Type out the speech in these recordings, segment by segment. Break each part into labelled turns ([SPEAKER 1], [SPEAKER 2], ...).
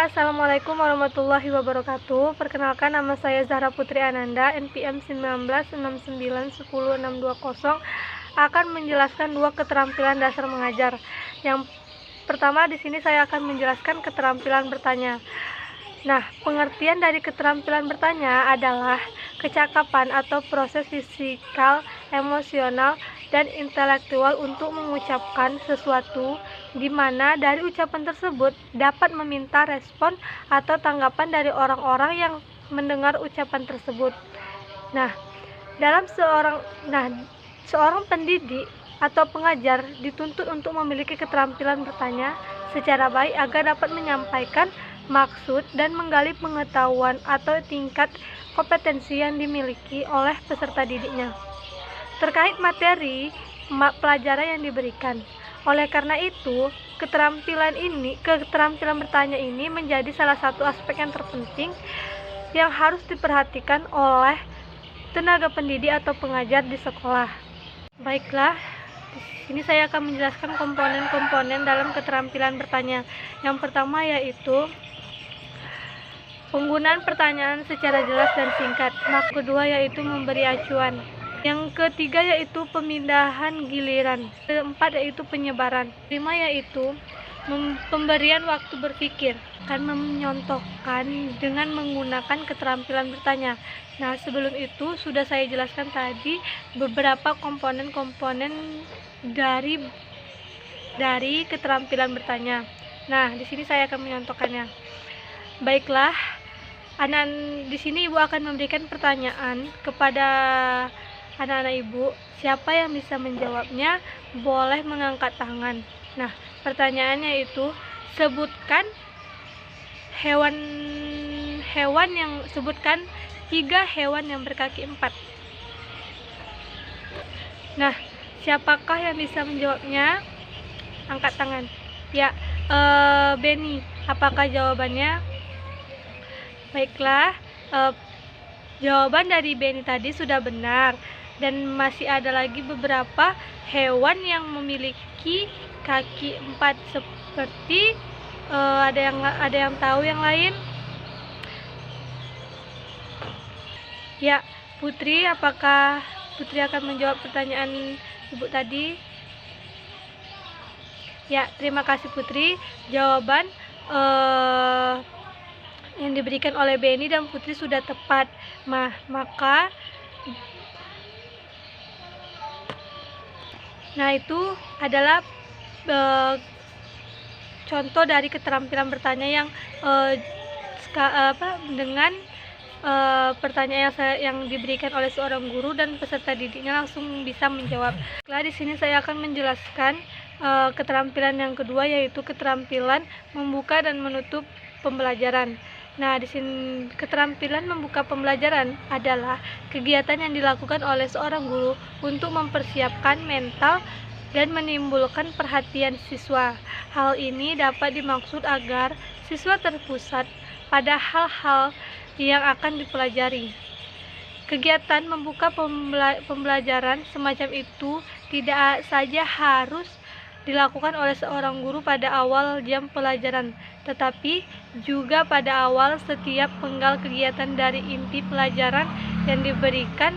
[SPEAKER 1] Assalamualaikum warahmatullahi wabarakatuh. Perkenalkan, nama saya Zahra Putri Ananda, NPM 1969100620, akan menjelaskan dua keterampilan dasar mengajar. Yang pertama, di sini saya akan menjelaskan keterampilan bertanya. Nah, pengertian dari keterampilan bertanya adalah kecakapan atau proses fisikal, emosional, dan intelektual untuk mengucapkan sesuatu di mana dari ucapan tersebut dapat meminta respon atau tanggapan dari orang-orang yang mendengar ucapan tersebut. Nah, seorang pendidik atau pengajar dituntut untuk memiliki keterampilan bertanya secara baik agar dapat menyampaikan maksud dan menggali pengetahuan atau tingkat kompetensi yang dimiliki oleh peserta didiknya terkait materi pelajaran yang diberikan. Oleh karena itu, keterampilan bertanya ini menjadi salah satu aspek yang terpenting yang harus diperhatikan oleh tenaga pendidik atau pengajar di sekolah. Baiklah, di sini saya akan menjelaskan komponen-komponen dalam keterampilan bertanya. Yang pertama yaitu penggunaan pertanyaan secara jelas dan singkat. Yang kedua yaitu memberi acuan. Yang ketiga yaitu pemindahan giliran. Keempat yaitu penyebaran. Kelima yaitu pemberian waktu berpikir. Akan menyontohkan dengan menggunakan keterampilan bertanya. Nah, sebelum itu sudah saya jelaskan tadi beberapa komponen-komponen dari keterampilan bertanya. Nah, di sini saya akan menyontohkannya. Baiklah, di sini Ibu akan memberikan pertanyaan kepada anak-anak Ibu. Siapa yang bisa menjawabnya boleh mengangkat tangan. Nah, pertanyaannya itu sebutkan sebutkan 3 hewan yang berkaki 4. Nah, siapakah yang bisa menjawabnya? Angkat tangan. Ya, Beni, apakah jawabannya? Baiklah, jawaban dari Beni tadi sudah benar, dan masih ada lagi beberapa hewan yang memiliki kaki 4 seperti ada yang tahu yang lain? Ya, Putri, apakah Putri akan menjawab pertanyaan Ibu tadi? Ya, terima kasih Putri. Jawaban yang diberikan oleh Beni dan Putri sudah tepat. Nah, itu adalah contoh dari keterampilan bertanya yang dengan pertanyaan yang diberikan oleh seorang guru dan peserta didiknya langsung bisa menjawab. Setelah di sini saya akan menjelaskan keterampilan yang kedua, yaitu keterampilan membuka dan menutup pembelajaran. Nah, di sini keterampilan membuka pembelajaran adalah kegiatan yang dilakukan oleh seorang guru untuk mempersiapkan mental dan menimbulkan perhatian siswa. Hal ini dapat dimaksud agar siswa terpusat pada hal-hal yang akan dipelajari. Kegiatan membuka pembelajaran semacam itu tidak saja harus dilakukan oleh seorang guru pada awal jam pelajaran, tetapi juga pada awal setiap penggal kegiatan dari inti pelajaran yang diberikan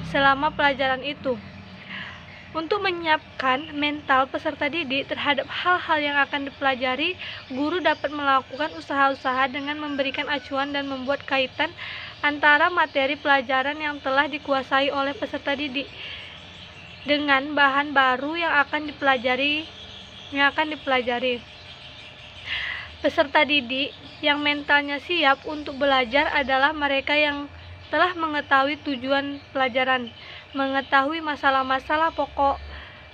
[SPEAKER 1] selama pelajaran itu. Untuk menyiapkan mental peserta didik terhadap hal-hal yang akan dipelajari, guru dapat melakukan usaha-usaha dengan memberikan acuan dan membuat kaitan antara materi pelajaran yang telah dikuasai oleh peserta didik dengan bahan baru yang akan dipelajari. Peserta didik yang mentalnya siap untuk belajar adalah mereka yang telah mengetahui tujuan pelajaran, mengetahui masalah-masalah pokok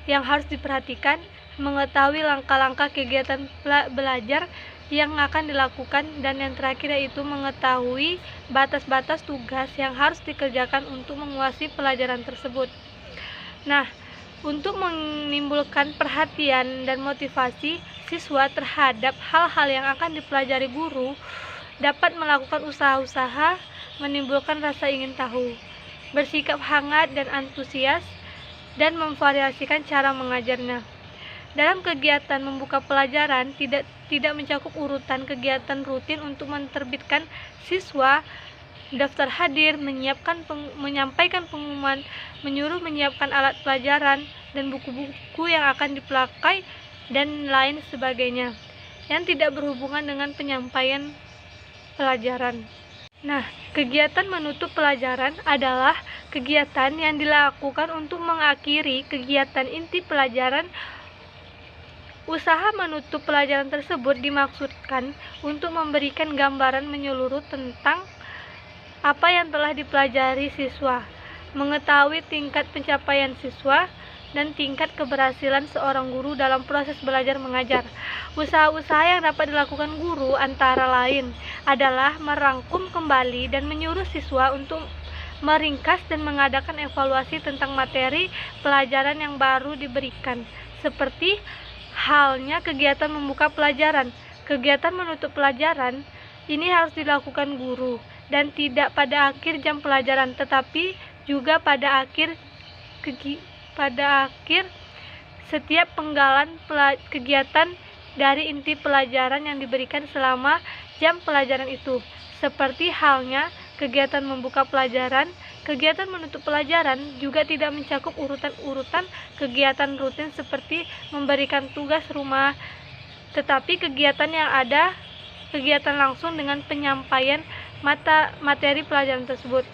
[SPEAKER 1] yang harus diperhatikan, mengetahui langkah-langkah kegiatan belajar yang akan dilakukan, dan yang terakhir yaitu mengetahui batas-batas tugas yang harus dikerjakan untuk menguasai pelajaran tersebut. Nah, untuk menimbulkan perhatian dan motivasi siswa terhadap hal-hal yang akan dipelajari, guru dapat melakukan usaha-usaha menimbulkan rasa ingin tahu, bersikap hangat dan antusias, dan memvariasikan cara mengajarnya. Dalam kegiatan membuka pelajaran tidak mencakup urutan kegiatan rutin untuk menerbitkan siswa, daftar hadir, menyampaikan pengumuman, menyuruh menyiapkan alat pelajaran dan buku-buku yang akan dipakai dan lain sebagainya yang tidak berhubungan dengan penyampaian pelajaran. Nah, kegiatan menutup pelajaran adalah kegiatan yang dilakukan untuk mengakhiri kegiatan inti pelajaran. Usaha menutup pelajaran tersebut dimaksudkan untuk memberikan gambaran menyeluruh tentang apa yang telah dipelajari siswa, mengetahui tingkat pencapaian siswa, dan tingkat keberhasilan seorang guru dalam proses belajar mengajar. Usaha-usaha yang dapat dilakukan guru antara lain adalah merangkum kembali dan menyuruh siswa untuk meringkas dan mengadakan evaluasi tentang materi pelajaran yang baru diberikan, seperti halnya kegiatan membuka pelajaran. Kegiatan menutup pelajaran ini harus dilakukan guru dan tidak pada akhir jam pelajaran, tetapi juga pada akhir setiap penggalan kegiatan dari inti pelajaran yang diberikan selama jam pelajaran itu. Seperti halnya kegiatan membuka pelajaran, kegiatan menutup pelajaran juga tidak mencakup urutan-urutan kegiatan rutin seperti memberikan tugas rumah, tetapi kegiatan yang ada kegiatan langsung dengan penyampaian materi pelajaran tersebut.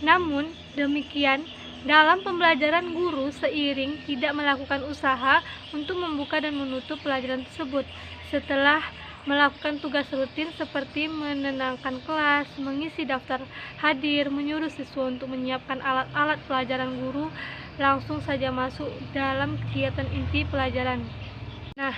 [SPEAKER 1] Namun demikian, dalam pembelajaran guru seiring tidak melakukan usaha untuk membuka dan menutup pelajaran tersebut. Setelah melakukan tugas rutin seperti menenangkan kelas, mengisi daftar hadir, menyuruh siswa untuk menyiapkan alat-alat pelajaran, guru langsung saja masuk dalam kegiatan inti pelajaran. Nah,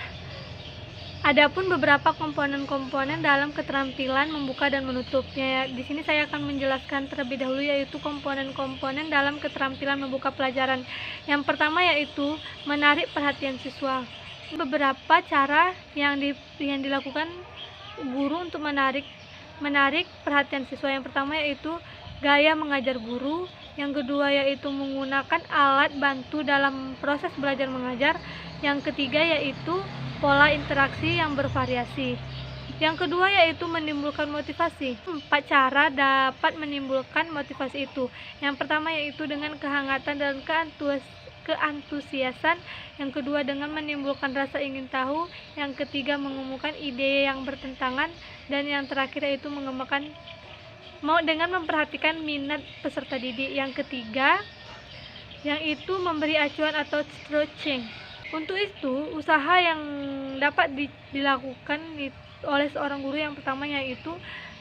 [SPEAKER 1] adapun beberapa komponen-komponen dalam keterampilan membuka dan menutupnya. Di sini saya akan menjelaskan terlebih dahulu, yaitu komponen-komponen dalam keterampilan membuka pelajaran. Yang pertama yaitu menarik perhatian siswa. Beberapa cara yang dilakukan guru untuk menarik perhatian siswa. Yang pertama yaitu gaya mengajar guru. Yang kedua yaitu menggunakan alat bantu dalam proses belajar mengajar. Yang ketiga yaitu pola interaksi yang bervariasi. Yang kedua yaitu menimbulkan motivasi. 4 cara dapat menimbulkan motivasi itu. Yang pertama yaitu dengan kehangatan dan keantusiasan. Yang kedua dengan menimbulkan rasa ingin tahu. Yang ketiga mengumumkan ide yang bertentangan. Dan yang terakhir yaitu mengembangkan dengan memperhatikan minat peserta didik. Yang ketiga yang itu memberi acuan atau stretching. Untuk itu, usaha yang dapat dilakukan oleh seorang guru yang pertama yaitu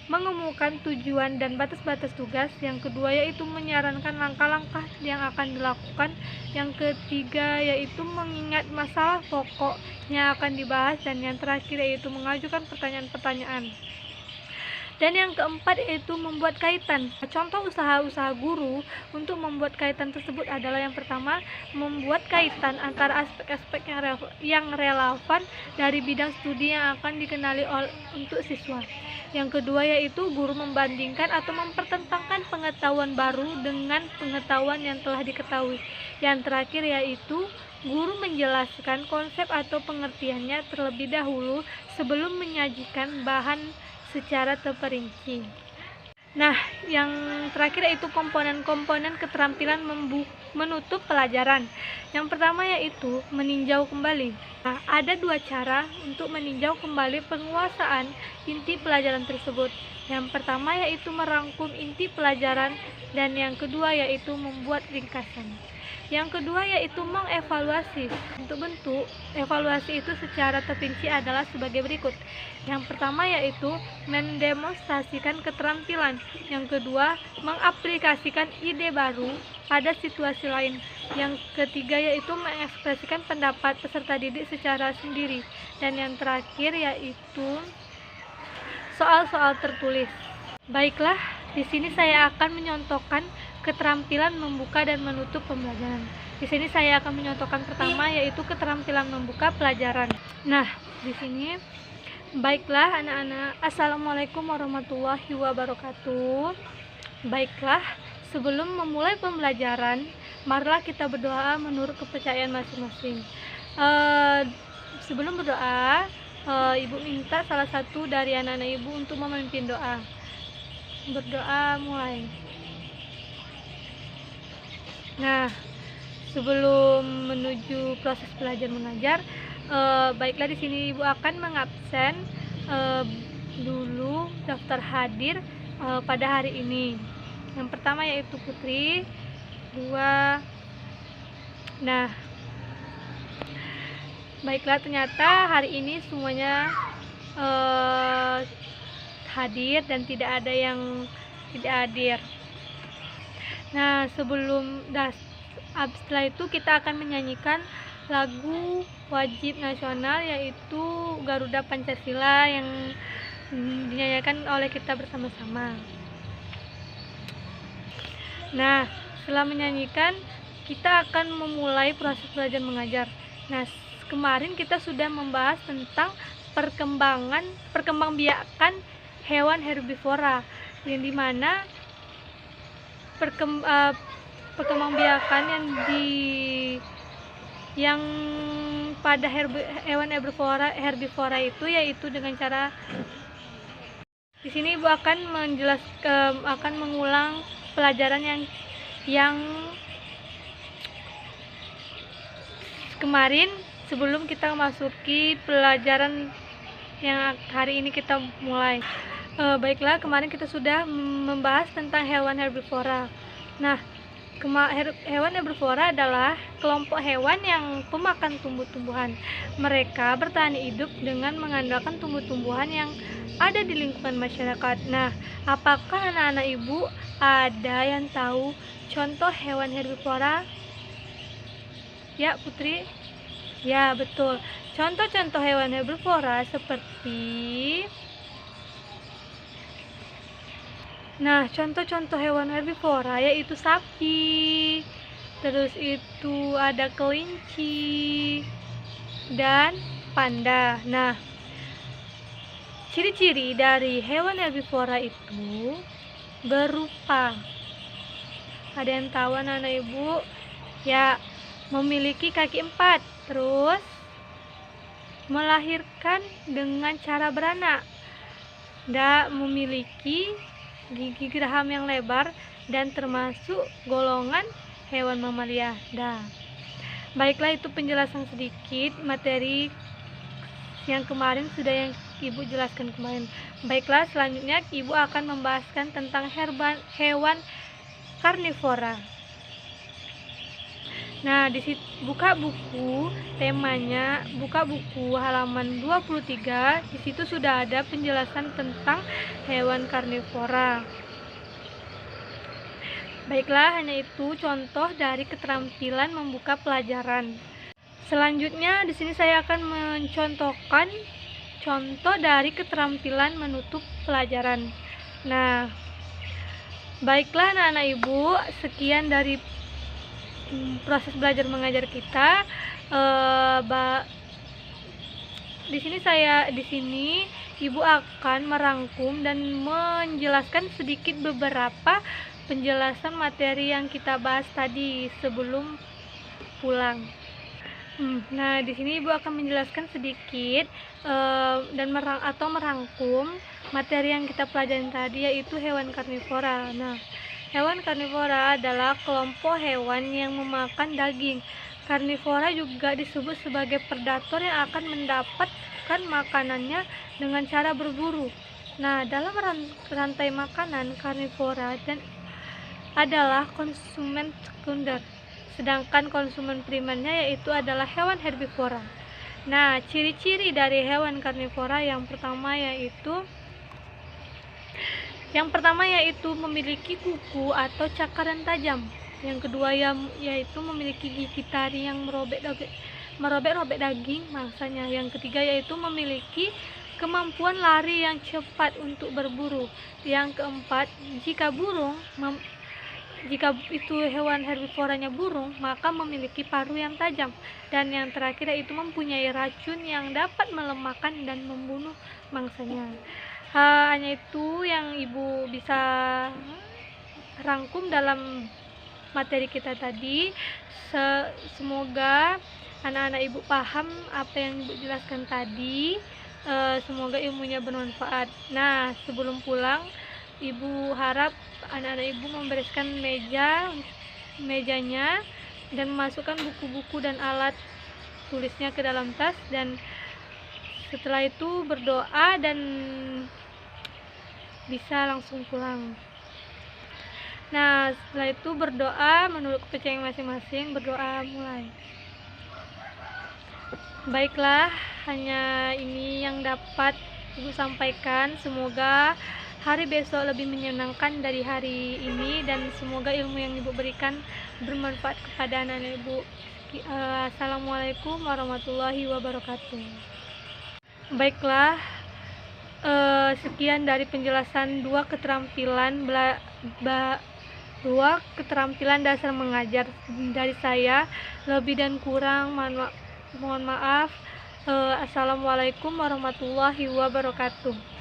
[SPEAKER 1] mengumumkan tujuan dan batas-batas tugas. Yang kedua yaitu menyarankan langkah-langkah yang akan dilakukan. Yang ketiga yaitu mengingat masalah pokok yang akan dibahas. Dan yang terakhir yaitu mengajukan pertanyaan-pertanyaan. Dan yang keempat yaitu membuat kaitan. Contoh usaha-usaha guru untuk membuat kaitan tersebut adalah yang pertama, membuat kaitan antara aspek-aspek yang relevan dari bidang studi yang akan dikenali untuk siswa. Yang kedua yaitu guru membandingkan atau mempertentangkan pengetahuan baru dengan pengetahuan yang telah diketahui. Yang terakhir yaitu guru menjelaskan konsep atau pengertiannya terlebih dahulu sebelum menyajikan bahan secara terperinci. Nah, yang terakhir yaitu komponen-komponen keterampilan menutup pelajaran. Yang pertama yaitu meninjau kembali. Nah, ada 2 cara untuk meninjau kembali penguasaan inti pelajaran tersebut. Yang pertama yaitu merangkum inti pelajaran dan yang kedua yaitu membuat ringkasan. Yang kedua yaitu mengevaluasi. Bentuk evaluasi itu secara terperinci adalah sebagai berikut. Yang pertama yaitu mendemonstrasikan keterampilan. Yang kedua, mengaplikasikan ide baru pada situasi lain. Yang ketiga yaitu mengekspresikan pendapat peserta didik secara sendiri. Dan yang terakhir yaitu soal-soal tertulis. Baiklah, di sini saya akan menyontohkan keterampilan membuka dan menutup pembelajaran. Di sini saya akan menyontohkan pertama yaitu keterampilan membuka pelajaran. Nah, di sini baiklah anak-anak, assalamualaikum warahmatullahi wabarakatuh. Baiklah, sebelum memulai pembelajaran, marilah kita berdoa menurut kepercayaan masing-masing. Eh, Sebelum berdoa, ibu minta salah satu dari anak-anak ibu untuk memimpin doa. Berdoa mulai. Nah, sebelum menuju proses belajar mengajar, baiklah di sini ibu akan mengabsen dulu daftar hadir pada hari ini. Yang pertama yaitu Putri, 2. Nah, baiklah, ternyata hari ini semuanya hadir dan tidak ada yang tidak hadir. Nah, setelah itu kita akan menyanyikan lagu wajib nasional, yaitu Garuda Pancasila, yang dinyanyikan oleh kita bersama-sama. Nah, setelah menyanyikan, kita akan memulai proses belajar mengajar. Nah, kemarin kita sudah membahas tentang perkembangbiakan hewan herbivora, yang dimana perkembangbiakan yang pada hewan herbivora itu yaitu dengan cara, di sini ibu akan mengulang pelajaran yang kemarin sebelum kita memasuki pelajaran yang hari ini kita mulai. Baiklah, kemarin kita sudah membahas tentang hewan herbivora. Nah, hewan herbivora adalah kelompok hewan yang pemakan tumbuh-tumbuhan. Mereka bertahan hidup dengan mengandalkan tumbuh-tumbuhan yang ada di lingkungan masyarakat. Nah, apakah anak-anak ibu ada yang tahu contoh hewan herbivora? Ya, Putri? Ya, betul. Contoh-contoh hewan herbivora seperti, nah, contoh-contoh hewan herbivora yaitu sapi, terus itu ada kelinci dan panda. Nah, ciri-ciri dari hewan herbivora itu berupa, ada yang tahu anak-anak ibu? Ya, memiliki kaki 4, terus melahirkan dengan cara beranak, dan memiliki gigi geraham yang lebar, dan termasuk golongan hewan mamalia. Baiklah, itu penjelasan sedikit materi yang kemarin sudah yang ibu jelaskan kemarin. Baiklah, selanjutnya ibu akan membahaskan tentang hewan karnivora. Nah, di situ buka buku, temanya buka buku halaman 23. Di situ sudah ada penjelasan tentang hewan karnivora. Baiklah, hanya itu contoh dari keterampilan membuka pelajaran. Selanjutnya di sini saya akan mencontohkan contoh dari keterampilan menutup pelajaran. Nah, baiklah anak-anak ibu, sekian dari proses belajar mengajar kita. Di sini ibu akan merangkum dan menjelaskan sedikit beberapa penjelasan materi yang kita bahas tadi sebelum pulang. Nah, di sini ibu akan menjelaskan sedikit dan merangkum materi yang kita pelajari tadi, yaitu hewan karnivora. Nah, hewan karnivora adalah kelompok hewan yang memakan daging. Karnivora juga disebut sebagai predator yang akan mendapatkan makanannya dengan cara berburu. Nah, dalam rantai makanan, karnivora adalah konsumen sekunder, sedangkan konsumen primernya yaitu adalah hewan herbivora. Nah, ciri-ciri dari hewan karnivora yang pertama yaitu memiliki kuku atau cakaran tajam. Yang kedua yaitu memiliki gigi taring yang merobek-robek daging mangsanya. Yang ketiga yaitu memiliki kemampuan lari yang cepat untuk berburu. Yang keempat, jika itu hewan herbivoranya burung, maka memiliki paruh yang tajam. Dan yang terakhir yaitu mempunyai racun yang dapat melemahkan dan membunuh mangsanya. Hanya itu yang ibu bisa rangkum dalam materi kita tadi. Semoga anak-anak ibu paham apa yang ibu jelaskan tadi. Semoga ilmunya bermanfaat. Nah, sebelum pulang, ibu harap anak-anak ibu membereskan mejanya dan memasukkan buku-buku dan alat tulisnya ke dalam tas, dan setelah itu berdoa dan bisa langsung pulang. Nah, setelah itu berdoa menurut kepercayaan masing-masing, berdoa mulai. Baiklah, hanya ini yang dapat ibu sampaikan. Semoga hari besok lebih menyenangkan dari hari ini, dan semoga ilmu yang ibu berikan bermanfaat kepada anak-anak ibu. Assalamualaikum warahmatullahi wabarakatuh. Baiklah, sekian dari penjelasan dua keterampilan dasar mengajar dari saya. Lebih dan kurang mohon maaf. Assalamualaikum warahmatullahi wabarakatuh.